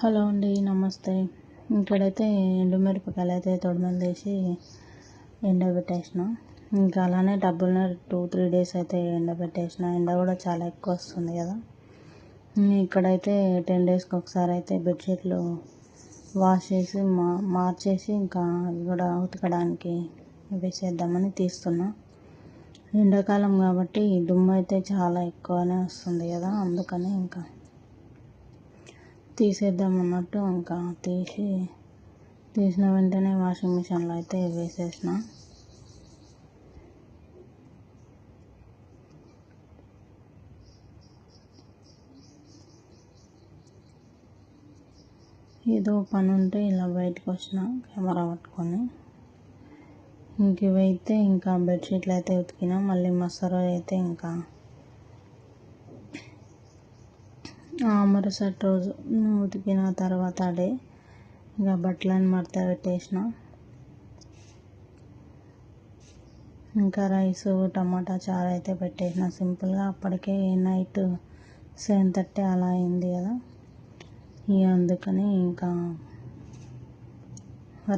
Hello అండి, నమస్తే. ఇక్కడైతే ఎండుమిరపకాయలు అయితే తొడిమలు తీసి ఎండబెట్టేసిన. ఇంకా అలానే డబ్బులు 2-3 డేస్ అయితే ఎండబెట్టేసిన. ఎండ కూడా చాలా ఎక్కువ వస్తుంది కదా. ఇక్కడైతే 10 డేస్కి ఒకసారి అయితే బెడ్షీట్లు వాష్ చేసి మార్చేసి ఇంకా అవి కూడా ఉతకడానికి వేసేద్దామని తీస్తున్నా. ఎండాకాలం కాబట్టి దుమ్ము అయితే చాలా ఎక్కువనే వస్తుంది కదా, అందుకని ఇంకా తీసేద్దాం అన్నట్టు ఇంకా తీసిన వెంటనే వాషింగ్ మిషన్లో అయితే వేసేసిన. ఏదో పని ఉంటే ఇలా బయటకు వచ్చిన కెమెరా పట్టుకొని. ఇంక ఇవైతే ఇంకా బెడ్షీట్లు అయితే ఉతికిన. మళ్ళీ మసరు అయితే ఇంకా మరుసటి రోజు ఉతికిన తర్వాత ఇంకా బట్టలను మడత పెట్టేసిన. ఇంకా రైస్ టమాటా చారు అయితే పెట్టేసిన సింపుల్గా. అప్పటికే నైట్ 7:30 అలా అయింది కదా, అందుకని ఇంకా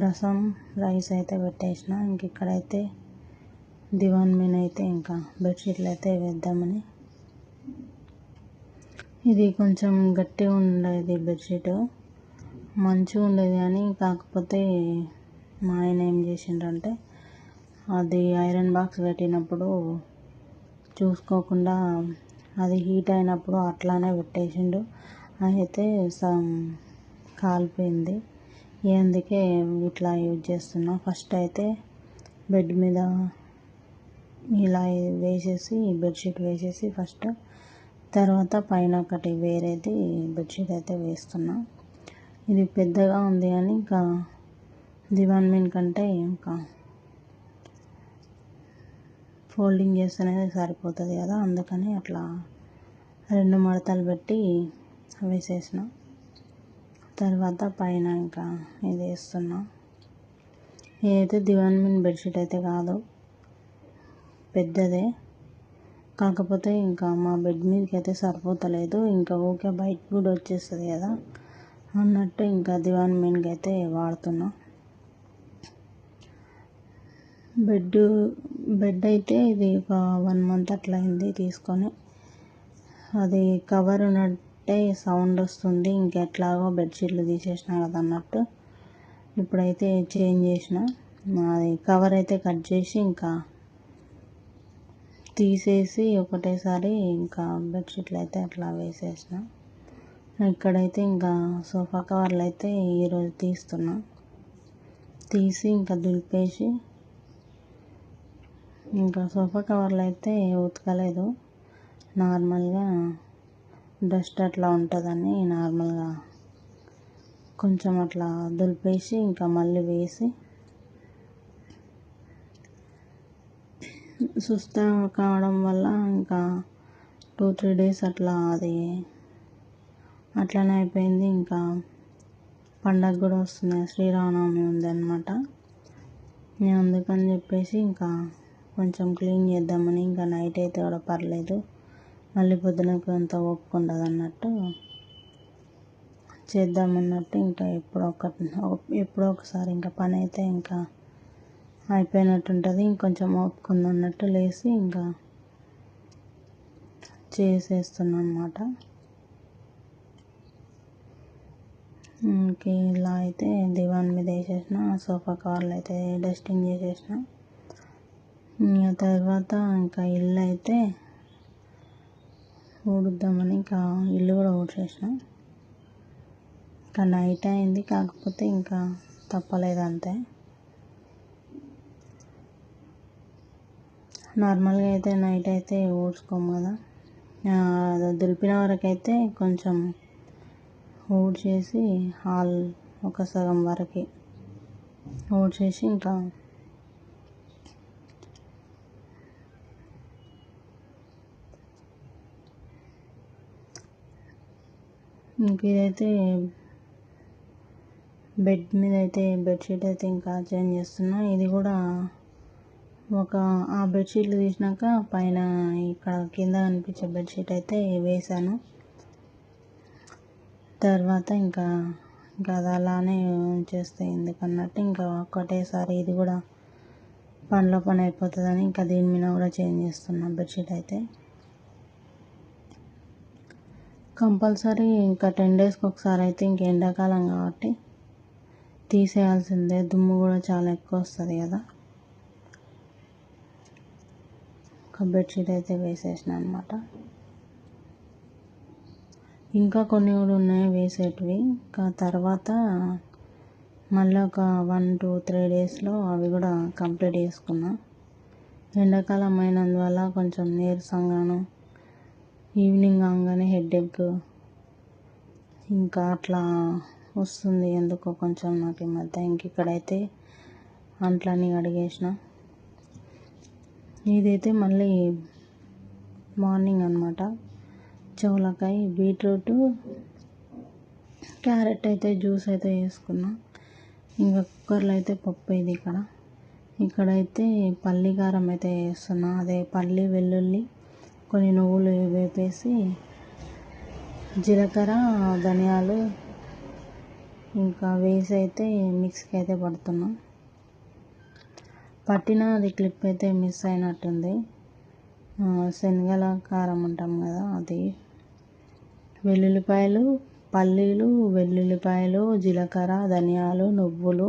రసం రైస్ అయితే పెట్టేసిన. ఇంక ఇక్కడైతే దివాన్ మీద అయితే ఇంకా బెడ్షీట్లు అయితే వేద్దామని. ఇది కొంచెం గట్టిగా ఉండేది బెడ్షీట్, మంచిగా ఉండేది కానీ కాకపోతే మా ఆయన ఏం చేసిండ్రంటే అది ఐరన్ బాక్స్ పెట్టినప్పుడు చూసుకోకుండా అది హీట్ అయినప్పుడు అట్లానే పెట్టేసిండు. అయితే కాలిపోయింది. అందుకే ఇట్లా యూజ్ చేస్తున్నా. ఫస్ట్ అయితే బెడ్ మీద ఇలా వేసేసి బెడ్షీట్ వేసేసి ఫస్ట్, తర్వాత పైన ఒకటి వేరేది బెడ్షీట్ అయితే వేస్తున్నా. ఇది పెద్దగా ఉంది కానీ ఇంకా దివాన్ మీన్ కంటే ఇంకా ఫోల్డింగ్ చేస్తేనే సరిపోతుంది కదా, అందుకని అట్లా 2 మడతలు పెట్టి వేసేసిన. తర్వాత పైన ఇంకా ఇది వేస్తున్నా. ఇదైతే దివాన్ మీన్ బెడ్షీట్ అయితే కాదు, పెద్దదే. కాకపోతే ఇంకా మా బెడ్ మీదకి అయితే సరిపోతలేదు. ఇంకా ఊరికే బయట కూడా వచ్చేస్తుంది కదా అన్నట్టు ఇంకా దివాన్ మీన్కి అయితే వాడుతున్నా. బెడ్ అయితే ఇది ఒక 1 month అట్లా అయింది తీసుకొని. అది కవర్ ఉన్నట్టే సౌండ్ వస్తుంది. ఇంకెట్లాగో బెడ్షీట్లు తీసేసిన కదా అన్నట్టు ఇప్పుడైతే చేంజ్ చేసిన. అది కవర్ అయితే కట్ చేసి ఇంకా తీసేసి ఒకటేసారి ఇంకా బెడ్షీట్లు అయితే అట్లా వేసేసిన. ఇక్కడైతే ఇంకా సోఫా కవర్లు అయితే ఈరోజు తీసి ఇంకా దులిపేసి, ఇంకా సోఫా కవర్లు అయితే ఉతకలేదు. నార్మల్గా డస్ట్ అట్లా ఉంటుందని నార్మల్గా కొంచెం అట్లా దులిపేసి ఇంకా మళ్ళీ వేసి, సుస్తా కావడం వల్ల ఇంకా 2-3 డేస్ అట్లా అట్లానే అయిపోయింది. ఇంకా పండగ కూడా వస్తుంది, శ్రీరామనవమి ఉందన్నమాట. అందుకని చెప్పేసి ఇంకా కొంచెం క్లీన్ చేద్దామని, ఇంకా నైట్ అయితే కూడా పర్లేదు, మళ్ళీ పొద్దునకు అంత ఒప్పుకుండదు అన్నట్టు చేద్దామన్నట్టు ఇంకా ఎప్పుడో ఒకసారి ఇంకా పని అయితే ఇంకా అయిపోయినట్టు ఉంటుంది. ఇంకొంచెం ఓపుకుంది అన్నట్టు లేసి ఇంకా చేసేస్తున్నా అన్నమాట. ఇంక ఇలా అయితే దివాన్ మీద వేసేసిన. సోఫా కవర్లు అయితే డస్టింగ్ చేసేసిన. తర్వాత ఇంకా ఇల్లు అయితే ఊడుద్దామని ఇంకా ఇల్లు కూడా ఊడ్చేసిన. ఇంకా నైట్ అయింది, కాకపోతే ఇంకా తప్పలేదు అంతే. నార్మల్గా అయితే నైట్ అయితే ఊడ్చుకోము కదా, దులిపిన వరకు అయితే కొంచెం ఊడ్చేసి హాల్ ఒక సగం వరకు ఊడ్చేసి ఇంకా ఇదైతే బెడ్ మీద అయితే బెడ్షీట్ అయితే ఇంకా చేంజ్ చేస్తున్నా. ఇది కూడా ఆ బెడ్షీట్లు తీసినాక పైన ఇక్కడ కింద కనిపించే బెడ్షీట్ అయితే వేసాను. తర్వాత ఇంకా అది అలానే ఉంచేస్తే ఎందుకన్నట్టు ఇంకా ఒకటేసారి ఇది కూడా పనిలో పని అయిపోతుందని ఇంకా దీని మీద కూడా చేంజ్ చేస్తున్నా బెడ్షీట్ అయితే. కంపల్సరీ ఇంకా 10 డేస్కి ఒకసారి అయితే ఇంక ఎండాకాలం కాబట్టి తీసేయాల్సిందే, దుమ్ము కూడా చాలా ఎక్కువ వస్తుంది కదా. ఒక బెడ్షీట్ అయితే వేసేసిన అనమాట. ఇంకా కొన్ని కూడా ఉన్నాయి వేసేటివి. ఇంకా తర్వాత మళ్ళీ ఒక 1-2-3 డేస్లో అవి కూడా కంప్లీట్ చేసుకున్నా. ఎండాకాలం అయినందువల్ల కొంచెం నీరసంగాను, ఈవినింగ్ కాగానే హెడేక్ ఇంకా అట్లా వస్తుంది ఎందుకో కొంచెం నాకు ఈ మధ్య. ఇంక ఇక్కడైతే అంట్లన్నీ కడిగేసిన. ఇదైతే మళ్ళీ మార్నింగ్ అనమాట. చౌలకాయ, బీట్రూట్, క్యారెట్ అయితే జ్యూస్ అయితే వేసుకున్నా. ఇంకా కుక్కర్లో అయితే పప్పు ఇది ఇక్కడైతే పల్లి కారం అయితే వేస్తున్నా. అదే పల్లి, వెల్లుల్లి, కొన్ని నువ్వులు వేపేసి జీలకర్ర, ధనియాలు ఇంకా వేసి అయితే మిక్సీకి అయితే పడుతున్నా. పట్టిన అది క్లిప్ అయితే మిస్ అయినట్టుంది. శనగల కారం అంటాం కదా అది. వెల్లుల్లిపాయలు, పల్లీలు, వెల్లుల్లిపాయలు, జీలకర్ర, ధనియాలు, నువ్వులు,